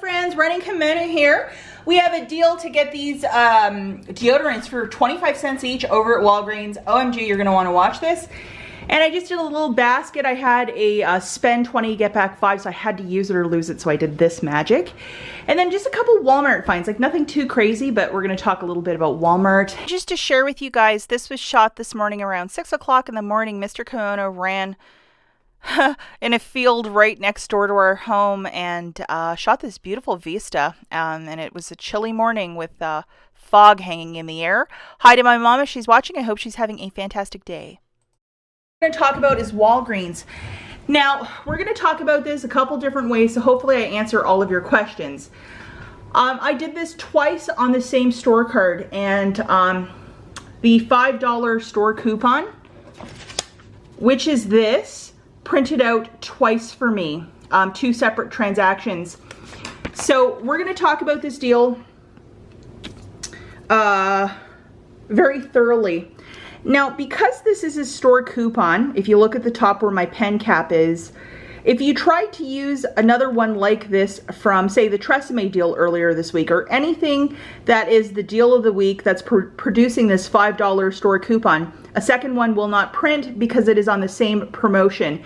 friends, Running Kimono here. We have a deal to get these deodorants for 25 cents each over at Walgreens. OMG, you're gonna wanna watch this. And I just did a little basket. I had a spend 20, get back 5, so I had to use it or lose it, so I did this magic. And then just a couple Walmart finds, like nothing too crazy, but we're gonna talk a little bit about Walmart. Just to share with you guys, this was shot this morning around 6 o'clock in the morning. Mr. Kimono ran in a field right next door to our home and shot this beautiful vista. And it was a chilly morning with fog hanging in the air. Hi to my mom if she's watching. I hope she's having a fantastic day. What I'm going to talk about is Walgreens. Now, we're going to talk about this a couple different ways, so hopefully I answer all of your questions. I did this twice on the same store card, and the $5 store coupon, which is this, printed out twice for me, 2 separate transactions. So we're going to talk about this deal very thoroughly. Now, because this is a store coupon, if you look at the top where my pen cap is, if you tried to use another one like this from, say, the Tresemme deal earlier this week, or anything that is the deal of the week that's producing this $5 store coupon, a second one will not print because it is on the same promotion.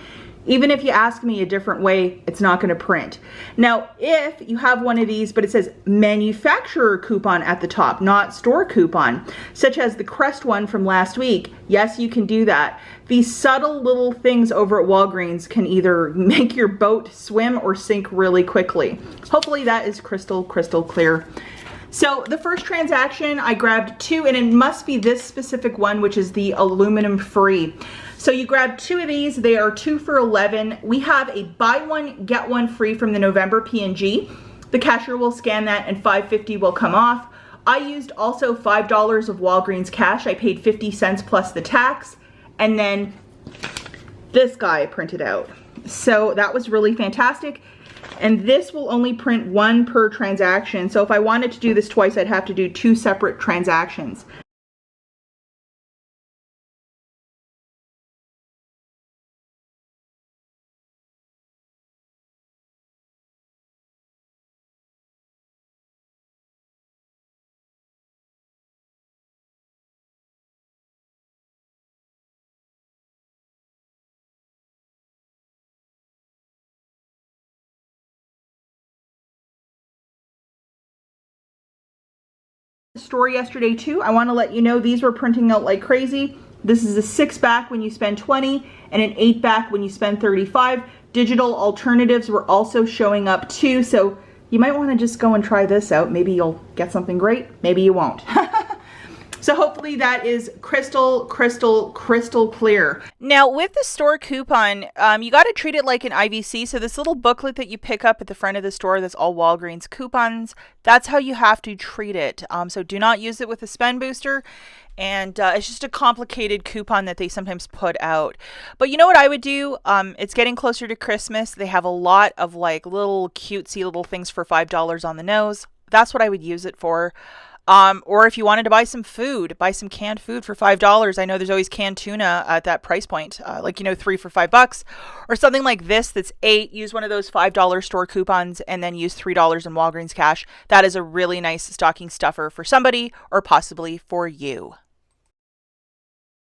Even if you ask me a different way, it's not going to print. Now, if you have one of these, but it says manufacturer coupon at the top, not store coupon, such as the Crest one from last week, yes, you can do that. These subtle little things over at Walgreens can either make your boat swim or sink really quickly. Hopefully that is crystal clear. So the first transaction, I grabbed 2, and it must be this specific one, which is the aluminum free. So you grab 2 of these, they are 2 for $11. We have a buy one, get one free from the November P&G. The cashier will scan that and $5.50 will come off. I used also $5 of Walgreens cash. I paid 50 cents plus the tax. And then this guy I printed out. So that was really fantastic. And this will only print 1 per transaction. So if I wanted to do this twice, I'd have to do 2 separate transactions. Store yesterday too. I want to let you know these were printing out like crazy. This is a 6-pack when you spend 20 and an 8-pack when you spend 35. Digital alternatives were also showing up too, so you might want to just go and try this out. Maybe you'll get something great, maybe you won't. So hopefully that is crystal clear. Now with the store coupon, you got to treat it like an IVC. So this little booklet that you pick up at the front of the store that's all Walgreens coupons, that's how you have to treat it. So do not use it with a spend booster. And it's just a complicated coupon that they sometimes put out. But you know what I would do? It's getting closer to Christmas. They have a lot of like little cutesy little things for $5 on the nose. That's what I would use it for. Or if you wanted to buy some food, buy some canned food for $5. I know there's always canned tuna at that price point, like, you know, 3 for $5 or something like this. That's 8. Use one of those $5 store coupons and then use $3 in Walgreens cash. That is a really nice stocking stuffer for somebody or possibly for you.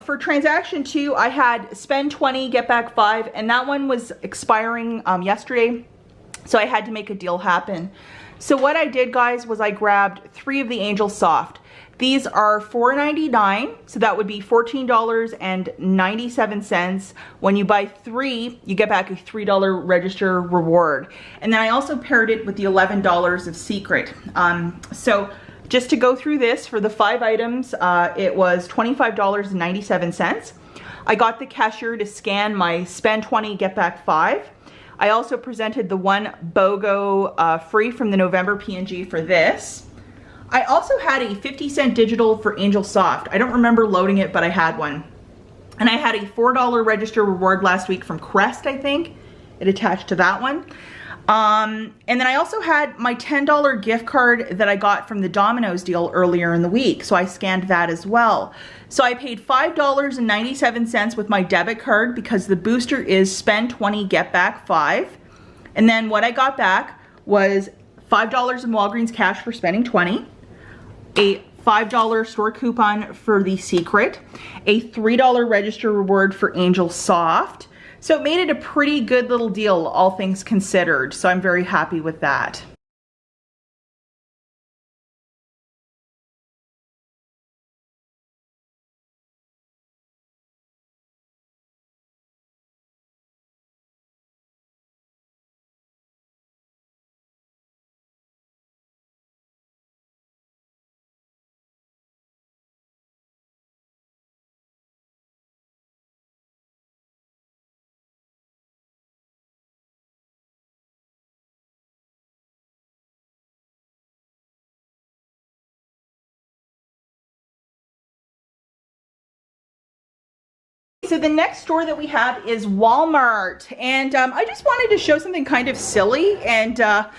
For transaction 2, I had spend 20, get back 5, and that one was expiring yesterday. So I had to make a deal happen. So what I did, guys, was I grabbed 3 of the Angel Soft. These are $4.99, so that would be $14.97. When you buy 3, you get back a $3 register reward. And then I also paired it with the $11 of Secret. So just to go through this, for the 5 items, it was $25.97. I got the cashier to scan my spend 20, get back 5. I also presented the 1 BOGO free from the November P&G for this. I also had a 50-cent digital for Angel Soft. I don't remember loading it, but I had one. And I had a $4 register reward last week from Crest, I think. It attached to that one. And then I also had my $10 gift card that I got from the Domino's deal earlier in the week. So I scanned that as well. So I paid $5.97 with my debit card because the booster is spend 20, get back 5. And then what I got back was $5 in Walgreens cash for spending 20, a $5 store coupon for The Secret, a $3 register reward for Angel Soft. So it made it a pretty good little deal, all things considered. So I'm very happy with that. So the next store that we have is Walmart, and I just wanted to show something kind of silly, and I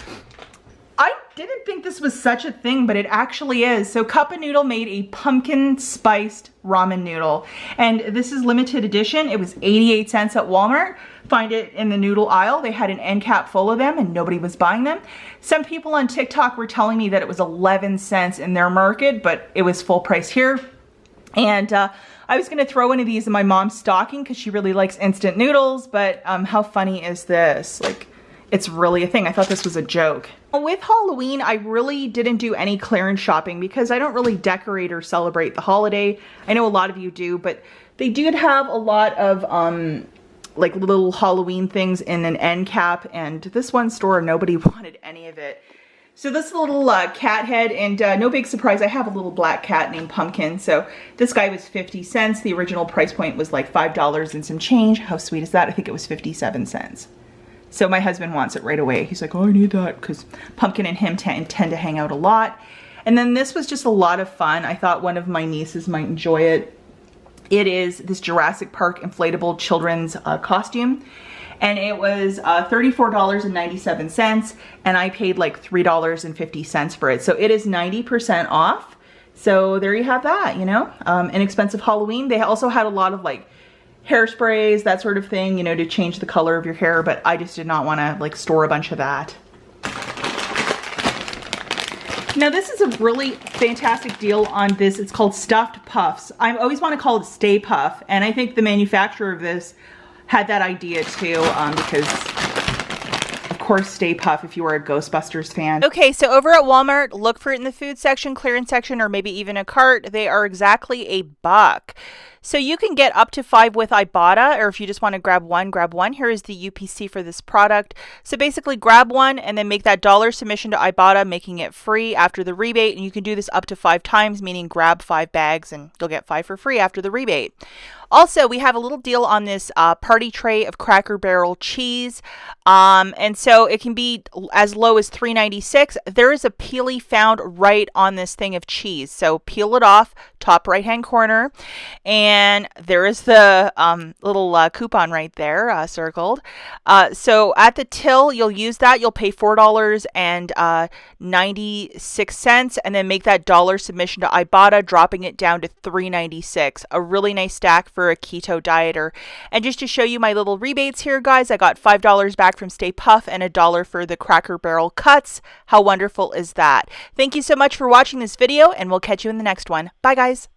didn't think this was such a thing, but it actually is. So Cup of Noodle made a pumpkin spiced ramen noodle, and this is limited edition. It was 88 cents at Walmart. Find it in the noodle aisle. They had an end cap full of them and nobody was buying them. Some people on TikTok were telling me that it was 11 cents in their market, but it was full price here. And I was gonna throw one of these in my mom's stocking because she really likes instant noodles, but how funny is this? Like, it's really a thing. I thought this was a joke. With Halloween, I really didn't do any clearance shopping because I don't really decorate or celebrate the holiday. I know a lot of you do, but they did have a lot of like little Halloween things in an end cap, and this one store, nobody wanted any of it. So this little cat head, and no big surprise, I have a little black cat named Pumpkin. So this guy was 50 cents. The original price point was like $5 and some change. How sweet is that? I think it was 57 cents. So my husband wants it right away. He's like, oh, I need that, because Pumpkin and him tend to hang out a lot. And then this was just a lot of fun. I thought one of my nieces might enjoy it. It is this Jurassic Park inflatable children's costume. And it was $34.97, and I paid like $3.50 for it. So it is 90% off. So there you have that, you know, inexpensive Halloween. They also had a lot of like hairsprays, that sort of thing, you know, to change the color of your hair, but I just did not want to like store a bunch of that. Now this is a really fantastic deal on this. It's called Stuffed Puffs. I always want to call it Stay Puff, and I think the manufacturer of this had that idea too, because of course Stay Puff if you are a Ghostbusters fan. Okay, so over at Walmart, look for it in the food section, clearance section, or maybe even a cart. They are exactly $1. So you can get up to 5 with Ibotta, or if you just want to grab one, grab one. Here is the UPC for this product. So basically grab one and then make that $1 submission to Ibotta, making it free after the rebate. And you can do this up to 5 times, meaning grab 5 bags and you'll get 5 for free after the rebate. Also, we have a little deal on this party tray of Cracker Barrel cheese. And so it can be as low as $3.96. There is a peely found right on this thing of cheese. So peel it off, top right-hand corner. And there is the little coupon right there circled. So at the till, you'll use that. You'll pay $4.96 and then make that $1 submission to Ibotta, dropping it down to $3.96. A really nice stack for a keto dieter. And just to show you my little rebates here, guys, I got $5 back from Stay Puff and $1 for the Cracker Barrel cuts. How wonderful is that? Thank you so much for watching this video, and we'll catch you in the next one. Bye, guys.